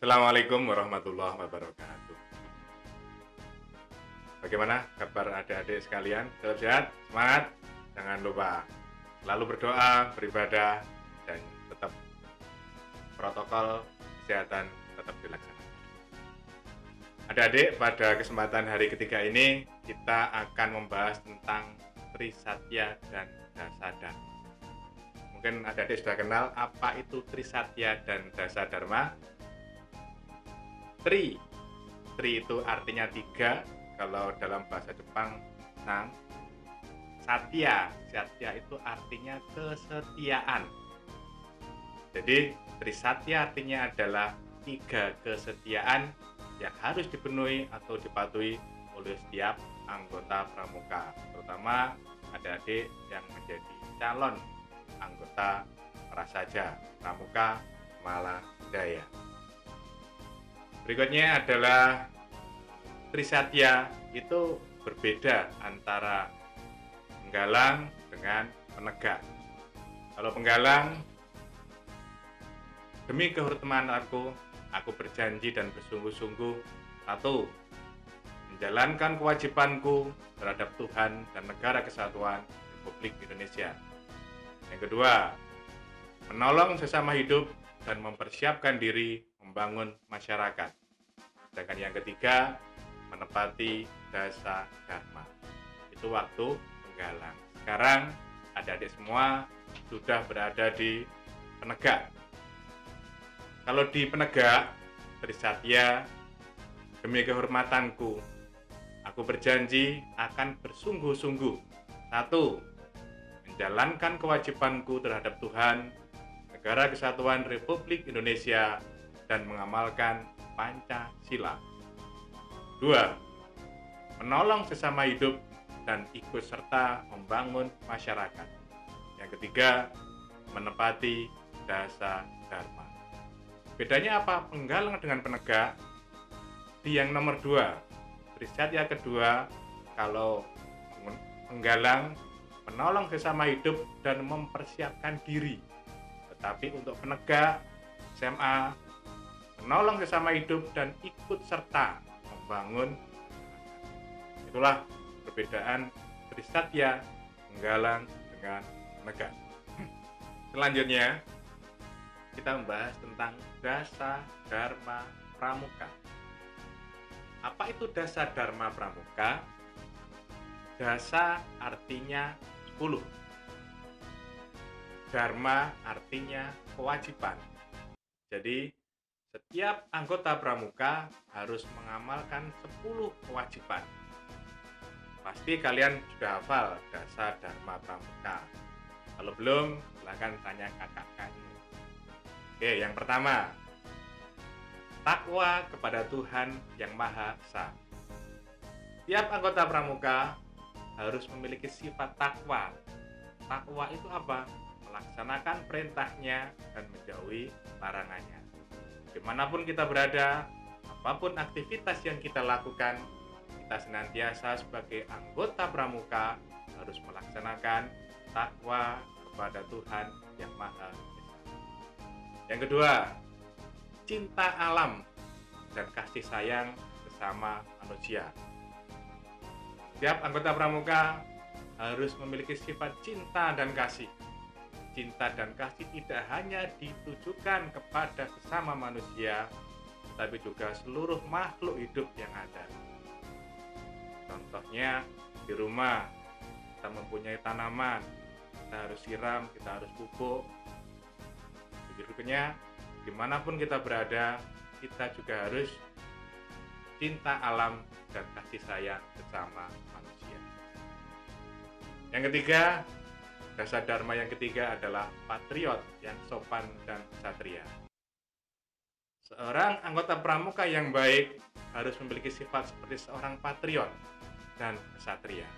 Assalamualaikum warahmatullahi wabarakatuh. Bagaimana kabar adik-adik sekalian? Tetap sehat, semangat. Jangan lupa selalu berdoa, beribadah, dan tetap protokol kesehatan tetap dilaksanakan. Adik-adik, pada kesempatan hari ketiga ini kita akan membahas tentang Trisatya dan Dasadharma. Mungkin adik-adik sudah kenal apa itu Trisatya dan Dasadharma. Tri itu artinya tiga, kalau dalam bahasa Jepang Nang. Satya itu artinya kesetiaan. Jadi Trisatya artinya adalah tiga kesetiaan yang harus dipenuhi atau dipatuhi oleh setiap anggota pramuka, terutama adik-adik yang menjadi calon anggota Prasaja Pramuka Maladaya. Berikutnya adalah Trisatya itu berbeda antara penggalang dengan penegak. Kalau penggalang, demi kehormatan aku berjanji dan bersungguh-sungguh, satu, menjalankan kewajibanku terhadap Tuhan dan Negara Kesatuan Republik Indonesia. Yang kedua, menolong sesama hidup dan mempersiapkan diri membangun masyarakat. Sedangkan yang ketiga, menepati Dasadharma. Itu waktu penggalang. Sekarang adik-adik semua sudah berada di penegak. Kalau di penegak, Trisatya, demi kehormatanku, aku berjanji akan bersungguh-sungguh. Satu, menjalankan kewajibanku terhadap Tuhan, Negara Kesatuan Republik Indonesia, dan mengamalkan Pancasila. 2. Menolong sesama hidup dan ikut serta membangun masyarakat. Yang ketiga, menepati Dasadharma. Bedanya apa penggalang dengan penegak? Di yang nomor 2, Trisatya kedua, kalau penggalang menolong sesama hidup dan mempersiapkan diri. Tetapi untuk penegak SMA, menolong sesama hidup dan ikut serta membangun. Itulah perbedaan Trisatya, penggalang dengan penegak. Selanjutnya kita membahas tentang Dasadharma Pramuka. Apa itu Dasadharma Pramuka? Dasa artinya 10. Dharma artinya kewajiban. Jadi setiap anggota pramuka harus mengamalkan 10 kewajiban. Pasti kalian sudah hafal Dasadharma Pramuka. Kalau belum, silakan tanya kakak-kakakmu. Oke, yang pertama, takwa kepada Tuhan Yang Maha Esa. Setiap anggota pramuka harus memiliki sifat takwa. Takwa itu apa? Melaksanakan perintahnya dan menjauhi larangannya. Dimanapun kita berada, apapun aktivitas yang kita lakukan, kita senantiasa sebagai anggota pramuka harus melaksanakan takwa kepada Tuhan Yang Maha Esa. Yang kedua, cinta alam dan kasih sayang sesama manusia. Setiap anggota pramuka harus memiliki sifat cinta dan kasih. Cinta dan kasih tidak hanya ditujukan kepada sesama manusia, tapi juga seluruh makhluk hidup yang ada. Contohnya, di rumah kita mempunyai tanaman, kita harus siram, kita harus pupuk. Berikutnya, dimanapun kita berada, kita juga harus cinta alam dan kasih sayang sesama manusia. Yang ketiga, Dasadharma yang ketiga adalah patriot yang sopan dan satria. Seorang anggota pramuka yang baik harus memiliki sifat seperti seorang patriot dan kesatria.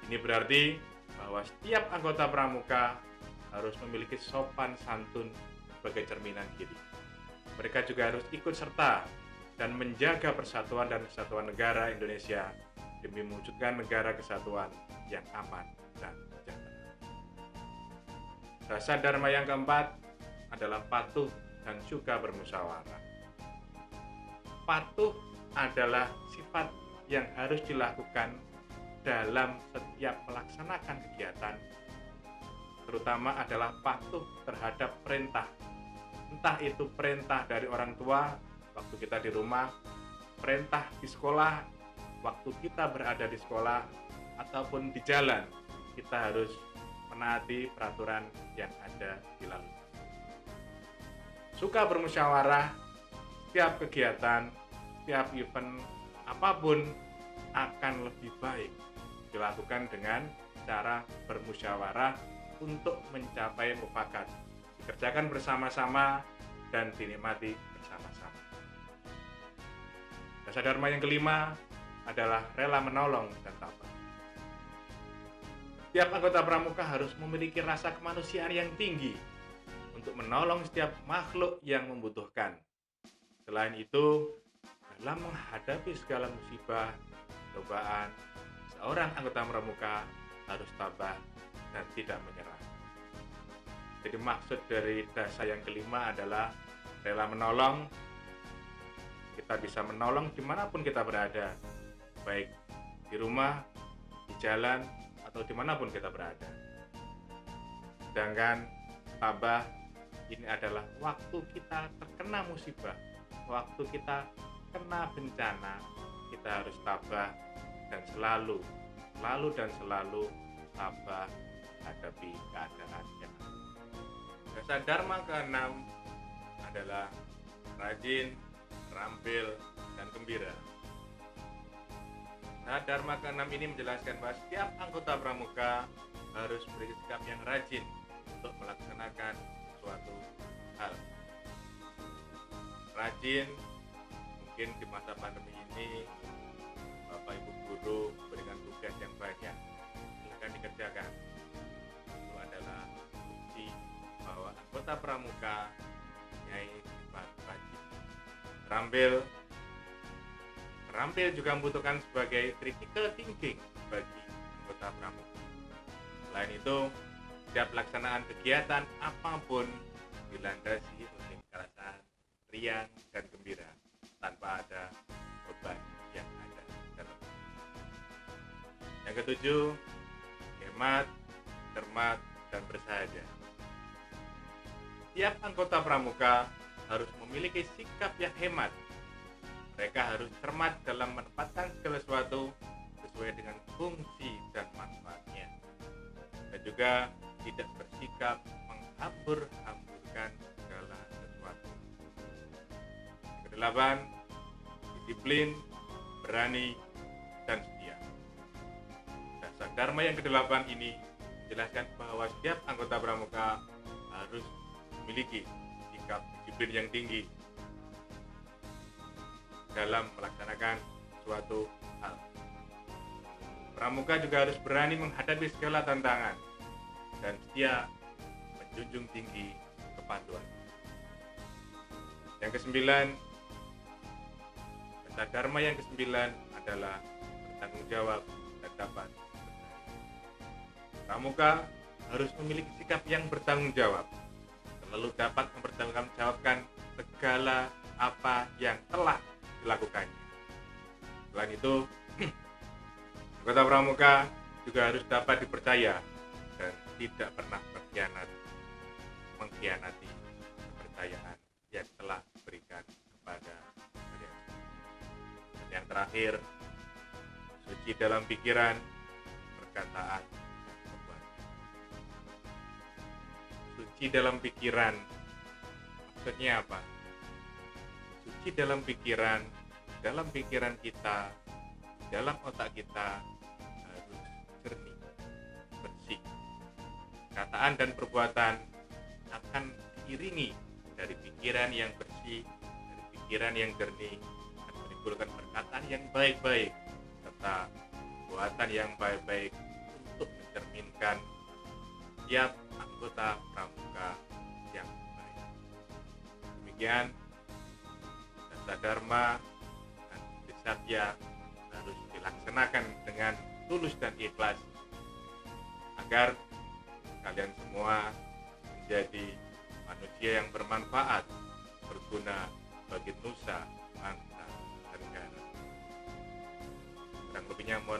Ini berarti bahwa setiap anggota pramuka harus memiliki sopan santun sebagai cerminan diri. Mereka juga harus ikut serta dan menjaga persatuan dan kesatuan negara Indonesia demi mewujudkan negara kesatuan yang aman dan sejahtera. Dasadharma yang keempat adalah patuh dan juga bermusyawarah. patuh adalah sifat yang harus dilakukan dalam setiap melaksanakan kegiatan, terutama adalah patuh terhadap perintah. Entah itu perintah dari orang tua waktu kita di rumah, perintah di sekolah waktu kita berada di sekolah, ataupun di jalan, kita harus menaati peraturan yang ada di lalu. Suka bermusyawarah, setiap kegiatan, setiap event apapun akan lebih baik dilakukan dengan cara bermusyawarah untuk mencapai mufakat, dikerjakan bersama-sama dan dinikmati bersama-sama. Dasar dharma yang kelima adalah rela menolong dan tabah. Setiap anggota pramuka harus memiliki rasa kemanusiaan yang tinggi untuk menolong setiap makhluk yang membutuhkan. Selain itu, dalam menghadapi segala musibah, cobaan, seorang anggota pramuka harus tabah dan tidak menyerah. Jadi maksud dari dasar yang kelima adalah rela menolong. Kita bisa menolong dimanapun kita berada, baik di rumah, di jalan, atau dimanapun kita berada. Sedangkan tabah ini adalah waktu kita terkena musibah, waktu kita kena bencana, kita harus tabah dan selalu tabah hadapi keadaan yang ada. Dasar dharma keenam adalah rajin, terampil, dan gembira. Nah, dharma keenam ini menjelaskan bahwa setiap anggota pramuka harus memiliki sikap yang rajin untuk melaksanakan suatu hal. Rajin, mungkin di masa pandemi ini Bapak Ibu guru berikan tugas yang banyak, silakan dikerjakan. Itu adalah bukti bahwa anggota pramuka mempunyai sifat rajin. Terampil juga membutuhkan sebagai critical thinking bagi anggota pramuka. Selain itu, setiap pelaksanaan kegiatan apapun dilandasi oleh perasaan riang dan gembira tanpa ada beban yang ada dalam. Yang ketujuh, hemat, cermat, dan bersahaja. Setiap anggota pramuka harus memiliki sikap yang hemat. Mereka harus cermat dalam menempatkan segala sesuatu sesuai dengan fungsi dan manfaatnya, dan juga tidak bersikap menghambur-hamburkan segala sesuatu. Yang kedelapan, disiplin, berani, dan setia. Dasar dharma yang kedelapan ini menjelaskan bahwa setiap anggota pramuka harus memiliki sikap disiplin yang tinggi dalam melaksanakan suatu hal. Pramuka juga harus berani menghadapi segala tantangan dan setia menjunjung tinggi kepatuhan. Yang kesembilan, dasar dharma yang kesembilan adalah bertanggung jawab dan dapat bersaing. Pramuka harus memiliki sikap yang bertanggung jawab, selalu dapat mempertanggungjawabkan segala apa yang telah dilakukannya. Selain itu, anggota pramuka juga harus dapat dipercaya dan tidak pernah mengkhianati kepercayaan yang telah diberikan kepada kalian. Dan yang terakhir, suci dalam pikiran, perkataan, dan perbuatan. Suci dalam pikiran maksudnya apa? Suci dalam pikiran kita, dalam otak kita harus jernih, bersih. Perkataan dan perbuatan akan diiringi dari pikiran yang bersih, dari pikiran yang jernih, akan menimbulkan perkataan yang baik-baik serta perbuatan yang baik-baik untuk mencerminkan setiap anggota pramuka yang baik. Demikian dasar dharma dan satya harus dilaksanakan dengan tulus dan ikhlas agar kalian semua menjadi manusia yang bermanfaat, berguna bagi nusa bangsa.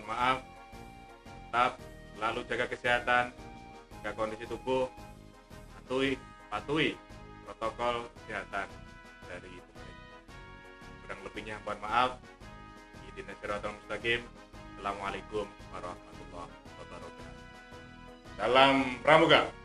mohon maaf. Tetap selalu jaga kesehatan, jaga kondisi tubuh, patuhi protokol kesehatan dari pemerintah. Kurang lebihnya mohon maaf. Ihdinas siratal mustaqim. Assalamualaikum warahmatullahi wabarakatuh. Salam Pramuka.